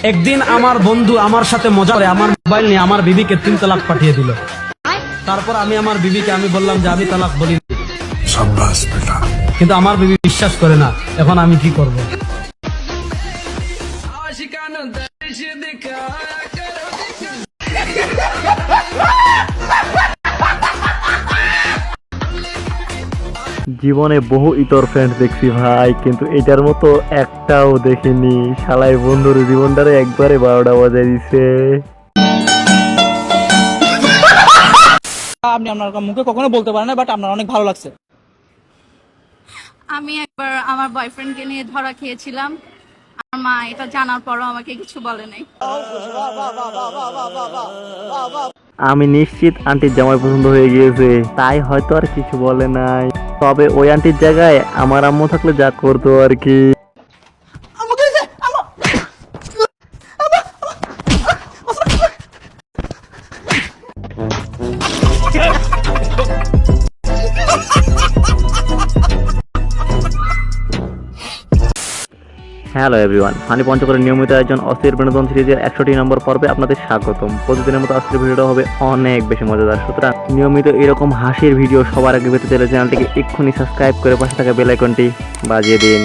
একদিন আমার বন্ধু আমার সাথে মজা করে আমার মোবাইল নিয়ে আমার বিবিকে 3 তালাক পাঠিয়ে দিল। তারপর আমি আমার বিবিকে বললাম যে আমি তালাক বলি, কিন্তু আমার বিবি বিশ্বাস করে না। এখন আমি কি করব? জীবনে বহু ইতর ফ্রেন্ড দেখছি ভাই, কিন্তু এটার মতো একটাও দেখিনি। শালাই বন্ধুর জীবনটারে একবারে 12টা বাজায় দিছে। আপনি আপনার মুখে কখনো বলতে পারেন না, বাট আপনার অনেক ভালো লাগছে। আমি একবার আমার বয়ফ্রেন্ডকে নিয়ে ধরা খেয়েছিলাম। আমার মা এটা জানার পরও আমাকে কিছু বলে নাই। আমি নিশ্চিত আন্টির জামাই পছন্দ হয়ে গিয়েছে, তাই হয়তো আর কিছু বলে নাই। তবে ওই আন্টির জায়গায় আমার আম্মু থাকলে যা করতো আর কি। হ্যালো এভরিওয়ান, ফানি পঞ্চকরের নিয়মিত আয়োজন অস্থির বিনোদন সিরিজের 100টি নম্বর পর্বে আপনাদের স্বাগতম। প্রতিদিনের মতো আজকের ভিডিওটা হবে অনেক বেশি মজাদার, সুতরাং নিয়মিত এরকম হাসির ভিডিও সবার আগে পেতে চাইলে চ্যানেলটিকে এক্ষুনি সাবস্ক্রাইব করে পাশে থাকা বেল আইকনটি বাজিয়ে দিন।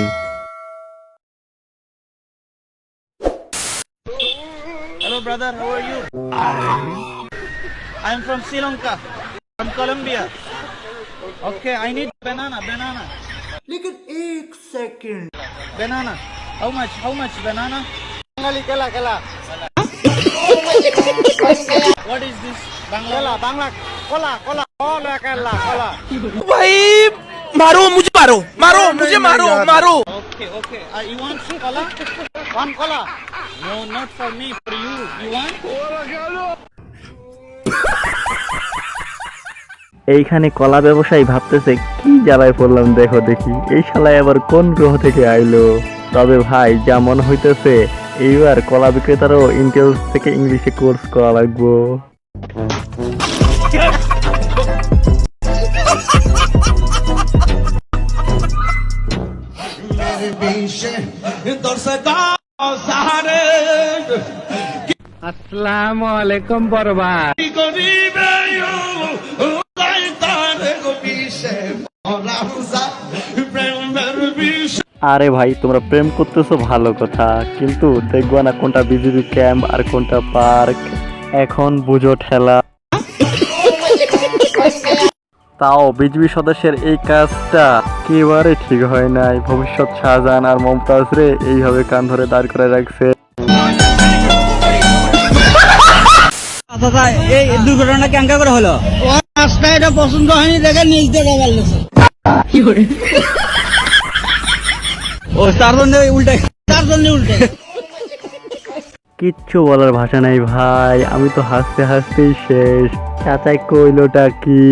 Hello brother, how are you? I am from Sri Lanka, from Colombia. Okay, I need banana. लेकिन एक second Banana. How much banana? केला What is this? Bangla. Cola केला भाई मारो मुझे मारो। Okay. You want cola? One Cola No, not for me, for you. You want? এইখানে কলা ব্যবসায়ী ভাবতেছে কি জ্বালায় পড়লাম, দেখো দেখি এই শালায় আবার কোন গ্রহ থেকে আইলো। তবে ভাই যা মনে হইতেছে এইবার কলা বিক্রেতারও ইন্টেল থেকে ইংলিশে কোর্স করা লাগবো। अस्सलामु अलैकुम बरबाद। আরে ভাই তোমরা প্রেম করতেছো ভালো কথা, কিন্তু দেখবা না কোনটা বিজিবি ক্যাম্প আর কোনটা পার্ক। এখন বুঝো ঠেলা। তাও বিজিবি সদস্যের এই কাজটা একেবারে ঠিক হয় নাই। ভবিষ্যৎ শাহজাহান আর মমতাজ রে এইভাবে কান ধরে দাঁড় করে রাখছে। দাদা, এই দুর্ঘটনা কেঙ্কা করে হলো? রাস্তা এটা পছন্দ হয়নি দেখে নিজ দিয়ে গাল দিয়েছে। ও চারজনে উল্টে কিচ্ছু বলার ভাষা নাই ভাই, আমি তো হাসতে হাসতেই শেষ। চাচাই কইলোটা কি?